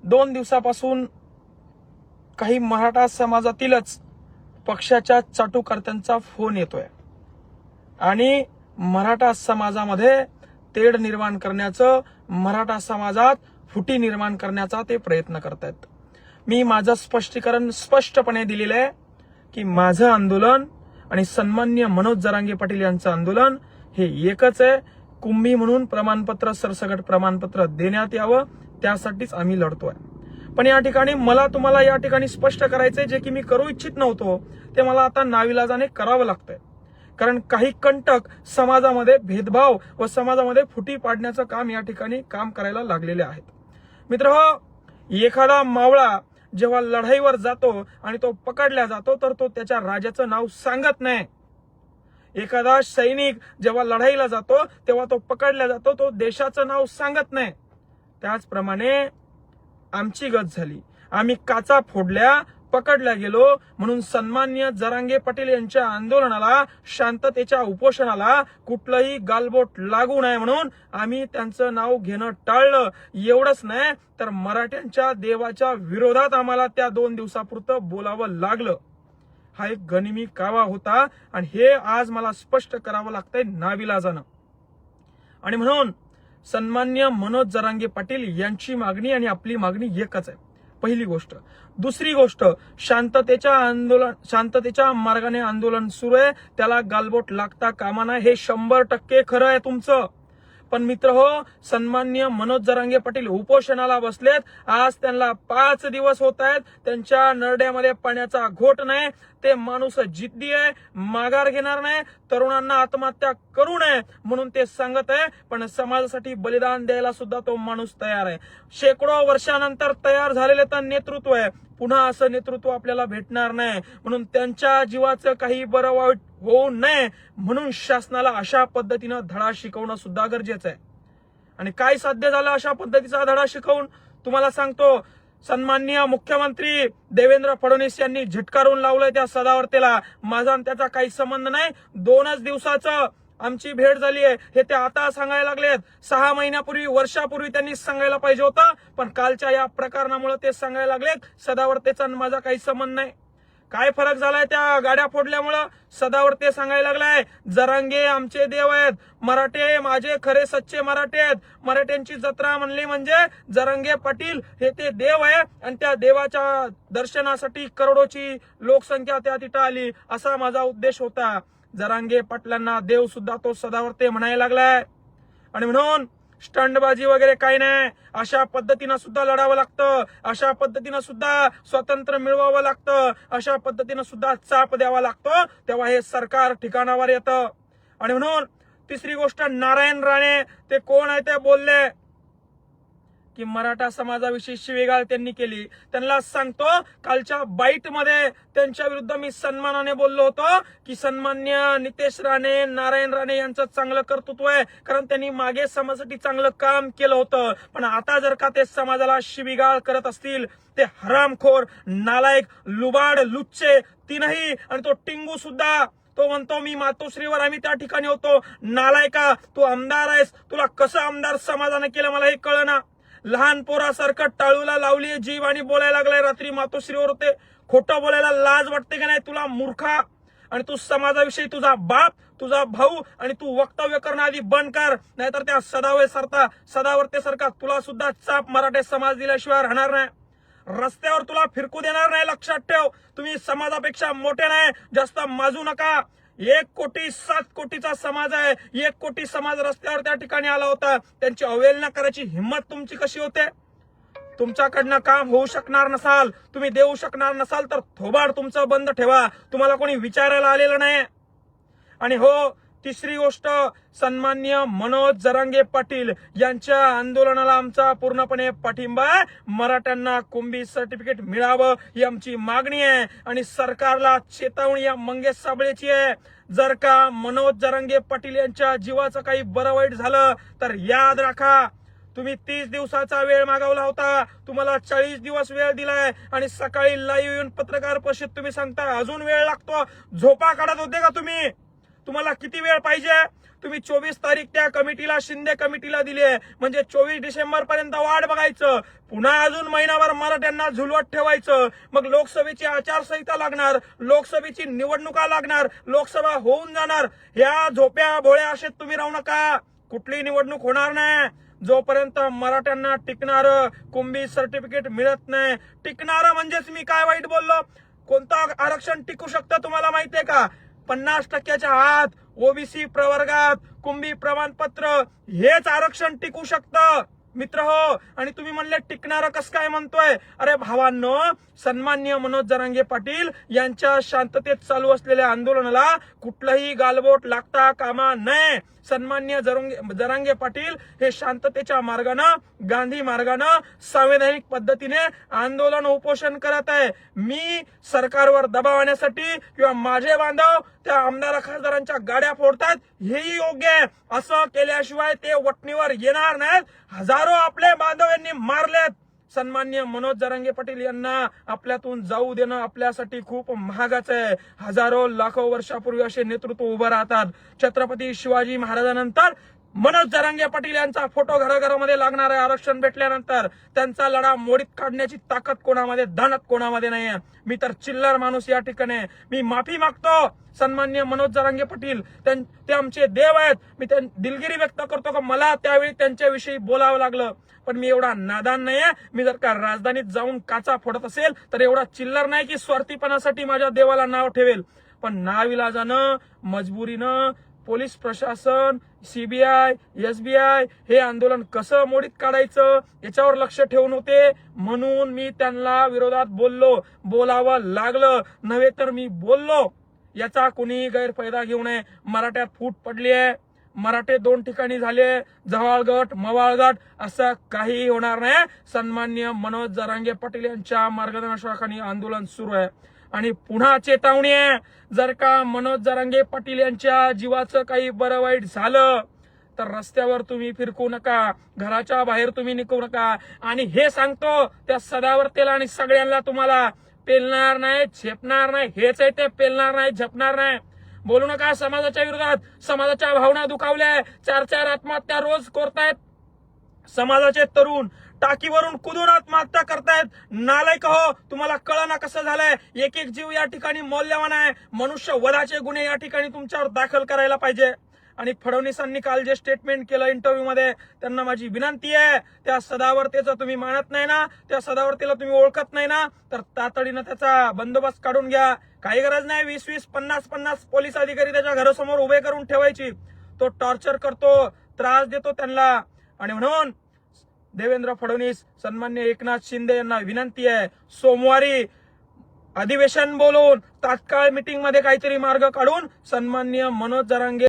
2 दिवसापासून काही मराठा समाजातीलच पक्षाच्या चाटुकर्त्यांचा फोन येतोय आणि मराठा समाजामध्ये तेढ निर्माण करण्याचं, मराठा समाजात फुटी निर्माण करण्याचा ते प्रयत्न करतायत। मी माझं स्पष्टीकरण स्पष्टपणे दिलेलं आहे की माझं आंदोलन आणि सन्माननीय मनोज जरांगे पाटील यांचं आंदोलन हे एकच आहे। कुंभी म्हणून प्रमाणपत्र, सरसकट प्रमाणपत्र देण्यात यावं, त्यासाठीच आम्ही लढतोय। पण या ठिकाणी मला तुम्हाला या ठिकाणी स्पष्ट करायचंय, जे की मी करू इच्छित नव्हतो ते मला आता नाविलाजाने करावं लागतंय। कारण काही कंटक समाजामध्ये भेदभाव व समाजामध्ये फुटी पाडण्याचं काम या ठिकाणी काम करायला लागलेले आहेत। मित्रहो, एखादा मावळा जेव्हा लढाईवर जातो आणि तो पकडला जातो तर तो त्याच्या राजाचं नाव सांगत नाही। एखादा सैनिक जेव्हा लढाईला जातो तेव्हा तो पकडला जातो, तो देशाचं नाव सांगत नाही। त्याचप्रमाणे आमची गत झाली, आम्ही काचा फोडल्या, पकडल्या गेलो, म्हणून सन्माननीय जरांगे पाटील यांच्या आंदोलनाला, शांततेच्या उपोषणाला कुठलंही गालबोट लागू नये म्हणून आम्ही त्यांचं नाव घेणं टाळलं। एवढंच नाही तर मराठ्यांच्या देवाच्या विरोधात आम्हाला त्या 2 दिवसापुरतं बोलावं लागलं। हा एक गनिमी कावा होता आणि हे आज मला स्पष्ट करावं लागतंय नाविलाजानं। आणि म्हणून सन्माननीय मनोज जरांगे पाटील यांची मागणी आणि आपली मागणी एकच आहे, पहिली गोष्ट। दुसरी गोष्ट, शांततेच्या मार्गाने आंदोलन सुरू आहे, त्याला गालबोट लागता कामा नये, हे 100% खरं आहे तुमचं। पण मित्र हो, सन्माननीय मनोज जरांगे पाटील उपोषणाला बसलेत, आज त्यांना 5 दिवस होत आहेत, त्यांच्या नरड्यामध्ये पाण्याचा घोट नाही। ते माणूस जिद्दी आहे, माघार घेणार नाही, तरुणांना आत्महत्या करू नये म्हणून ते सांगत आहे, पण समाजासाठी बलिदान द्यायला सुद्धा तो माणूस तयार आहे। शेकडो वर्षानंतर तयार झालेले तर नेतृत्व आहे, पुन्हा असं नेतृत्व आपल्याला भेटणार नाही, म्हणून त्यांच्या जीवाचं काही बरं वाईट होऊ नये म्हणून शासनाला अशा पद्धतीनं धडा शिकवणं सुद्धा गरजेचं आहे। आणि काय साध्य झालं अशा पद्धतीचा धडा शिकवून? तुम्हाला सांगतो, सन्माननीय मुख्यमंत्री देवेंद्र फडणवीस यांनी झिटकारून लावलंय त्या सदावर्तेला। माझा आणि त्याचा काही संबंध नाही, 2च दिवसाचं आमची भेट झाली आहे हे ते आता सांगायला लागलेत। 6 महिन्यापूर्वी, वर्षापूर्वी त्यांनी सांगायला पाहिजे होतं, पण कालच्या या प्रकरणामुळे ते सांगायला लागलेत सदावर्तेचा आणि माझा काही संबंध नाही। काय फरक झालाय त्या गाड्या फोडल्यामुळं? सदावर्ते सांगायला लागलाय जरांगे आमचे देव आहेत, मराठे माझे खरे सच्चे मराठे आहेत, मराठ्यांची जत्रा म्हणली म्हणजे जरांगे पाटील हे ते देव आहे आणि त्या देवाच्या दर्शनासाठी करोडोची लोकसंख्या त्या तिथं आली, असा माझा उद्देश होता। जरांगे पाटलांना देव सुद्धा तो सदावर्ते म्हणायला लागलाय। आणि म्हणून स्टंटबाजी वगैरे काही नाही, अशा पद्धतीनं सुद्धा लढावं लागतं, अशा पद्धतीनं सुद्धा स्वातंत्र्य मिळवावं लागतं, अशा पद्धतीनं सुद्धा चाप द्यावा लागतो, तेव्हा हे सरकार ठिकाणावर येतं। आणि म्हणून तिसरी गोष्ट, नारायण राणे ते कोण आहे ते बोलले की मराठा समाजाविषयी शिवीगाळ त्यांनी केली। त्यांना सांगतो, कालच्या बाईटमध्ये त्यांच्या विरुद्ध मी सन्मानाने बोललो होतो की सन्मान्य नितेश राणे, नारायण राणे यांचं चांगलं कर्तृत्व आहे, कारण त्यांनी मागे समाजासाठी चांगलं काम केलं होतं। पण आता जर का ते समाजाला शिवीगाळ करत असतील, ते हरामखोर, नालायक, लुबाड, लुच्चे तीनही, आणि तो टिंगू सुद्धा, तो म्हणतो मी मातोश्रीवर आम्ही त्या ठिकाणी होतो, नालायका तू आमदार आहेस, तुला कसं आमदार समाजाने केलं मला हे कळना। लहान पोरासारखं टाळूला लावली जीव आणि बोलायला लागलाय, रात्री मातोश्रीवर होते, खोटं बोलायला लाज वाटते का नाही तुला मूर्खा? आणि तू समाजाविषयी तुझा बाप, तुझा भाऊ आणि तू वक्तव्य करणं आधी बंद कर, नाहीतर त्या सदावर्ते सारखा तुला सुद्धा चाप मराठे समाज दिल्याशिवाय राहणार नाही, रस्त्यावर तुला फिरकू देणार नाही। लक्षात ठेव, तुम्ही समाजापेक्षा मोठे नाही, जास्त माजू नका। 1,07 कोटीचा समाज आहे, 1 कोटी समाज रस्त्यावर त्या ठिकाणी आला होता, त्यांची अवहेलना करायची हिंमत तुमची कशी होते? तुमच्याकडनं काम होऊ शकणार नसाल, तुम्ही देऊ शकणार नसाल तर थोबाड तुमचं बंद ठेवा, तुम्हाला कोणी विचारायला आलेलं नाही। आणि हो, तिसरी गोष्ट, सन्माननीय मनोज जरांगे पाटील यांच्या आंदोलनाला आमचा पूर्णपणे पाठिंबा आहे। मराठ्यांना कुंभी सर्टिफिकेट मिळावं ही आमची मागणी आहे आणि सरकारला चेतावणी या मंगेश साबळेची आहे। जर का मनोज जरांगे पाटील यांच्या जीवाचं काही बरं वाईट झालं तर याद राखा, तुम्ही 30 दिवसाचा वेळ मागवला होता, तुम्हाला 40 दिवस वेळ दिलाय आणि सकाळी लाईव्ह येऊन पत्रकार परिषद तुम्ही सांगता अजून वेळ लागतो। झोपा काढत होते का तुम्ही? तुम्हाला किती वेळ पाहिजे? तुम्ही 24 तारीख त्या कमिटीला, शिंदे कमिटीला दिली आहे, म्हणजे 24 डिसेंबर पर्यंत वाट बघायचं. पुन्हा अजून महिनाभर मराठ्यांना झुलवत ठेवायचं. मग लोकसभेची आचारसंहिता लागणार, लोकसभेची निवडणुका लागणार, लोकसभा होऊन जाणार. ह्या झोप्या भोळ्या असेच तुम्ही राहू नका. कुठली निवडणूक होणार नाही जोपर्यंत मराठ्यांना टिकणार कुंभी सर्टिफिकेट मिळत नाही. टिकणार म्हणजेच मी काय वाईट बोललो? कोणतं आरक्षण टिकू शकतं तुम्हाला माहितीये का? 50% आत ओबीसी प्रवर्गात कुंभी प्रमाणपत्र हेच आरक्षण टिकू शकतं मित्र हो. आणि तुम्ही म्हणले टिकणारं कसं काय म्हणतोय? अरे भावांनो, सन्माननीय मनोज जरांगे पाटील यांच्या शांततेत चालू असलेल्या आंदोलनाला कुठलंही गालबोट लागता कामा नये. सन्माननीय जरांगे पाटील हे शांततेच्या मार्गानं, गांधी मार्गानं, संवैधानिक पद्धतीने आंदोलन उपोषण करत आहे. मी सरकारवर दबाव आणण्यासाठी किंवा माझे बांधव त्या आमदार खासदारांच्या गाड्या फोडतात हेही योग्य आहे. असं केल्याशिवाय ते वटणीवर येणार नाहीत. हजारो आपले बांधव यांनी मारलेत. सन्माननीय मनोज जरांगे पाटील यांना आपल्यातून जाऊ देणं आपल्यासाठी खूप महागाचं आहे. हजारो लाखो वर्षापूर्वी असे नेतृत्व उभं राहतात. छत्रपती शिवाजी महाराजांनंतर मनोज जरांगे पाटील यांचा फोटो घराघरामध्ये लागणार आहे. आरक्षण भेटल्यानंतर त्यांचा लढा मोडीत काढण्याची ताकद कोणामध्ये, दानत कोणामध्ये नाहीये. मी तर चिल्लर माणूस या ठिकाणी. मी माफी मागतो सन्माननीय मनोज जरांगे पाटील, ते आमचे देव आहेत. मी दिलगिरी व्यक्त करतो की मला त्यावेळी त्यांच्याविषयी बोलावं लागलं, पण मी एवढा नादान नाहीये. मी जर का राजधानीत जाऊन काचा फोडत असेल तर एवढा चिल्लर नाही की स्वार्थीपणासाठी माझ्या देवाला नाव ठेवेल. पण नाविलाजानं, मजबुरीनं पोलीस प्रशासन, सीबीआय, एसबीआय हे आंदोलन कसं मोडीत काढायचं याच्यावर लक्ष ठेवून होते. म्हणून मी त्यांना विरोधात बोलावं लागलं, नव्हे तर मी बोललो. याचा कुणी गैरफायदा घेऊ नये. मराठ्यात फूट पडली आहे, मराठे 2 ठिकाणी झाले, जव्हाळगट, मवाळगट, असं काही होणार नाही. सन्माननीय मनोज जरांगे पाटील यांच्या मार्गदर्शनाखाली आंदोलन सुरू आहे. आणि पुन्हा चेतावणी आहे, जर का मनोज जरांगे पाटील यांच्या जीवाचं काही बरं वाईट झालं तर रस्त्यावर तुम्ही फिरकू नका, घराच्या बाहेर तुम्ही निघू नका. आणि हे सांगतो त्या सदावर्तेला आणि सगळ्यांना, तुम्हाला पेलणार नाही, झेपणार नाही. हेच आहे ते, पेलणार नाही, झेपणार नाही. बोलू नका समाजाच्या विरोधात. समाजाच्या भावना दुखावल्या. 4 आत्महत्या रोज करतायत समाजाचे तरुण. टाकीवरून कुदून आत्महत्या करतायत. नालायक हो, तुम्हाला कळना कसं झालंय? एक जीव या ठिकाणी मौल्यवान आहे. मनुष्य वधाचे गुन्हे या ठिकाणी तुमच्यावर दाखल करायला पाहिजे. आणि फडणवीसांनी काल जे स्टेटमेंट केलं इंटरव्ह्यू मध्ये, त्यांना माझी विनंती आहे, त्या सदावर्तेचं तुम्ही मानत नाही ना, त्या सदावर्तेला तुम्ही ओळखत नाही ना, तर तातडीनं त्याचा बंदोबस्त काढून घ्या. काही गरज नाही 20-20, 50-50 पोलीस अधिकारी त्याच्या घरासमोर उभे करून ठेवायची. तो टॉर्चर करतो, त्रास देतो त्यांना. आणि म्हणून देवेंद्र फडणवीस, सन्मान्य एकनाथ शिंदे यांना विनंती आहे, सोमवारी अधिवेशन बोलून तात्काळ मीटिंग मध्ये काहीतरी मार्ग काढून सन्माननीय मनोज जरांगे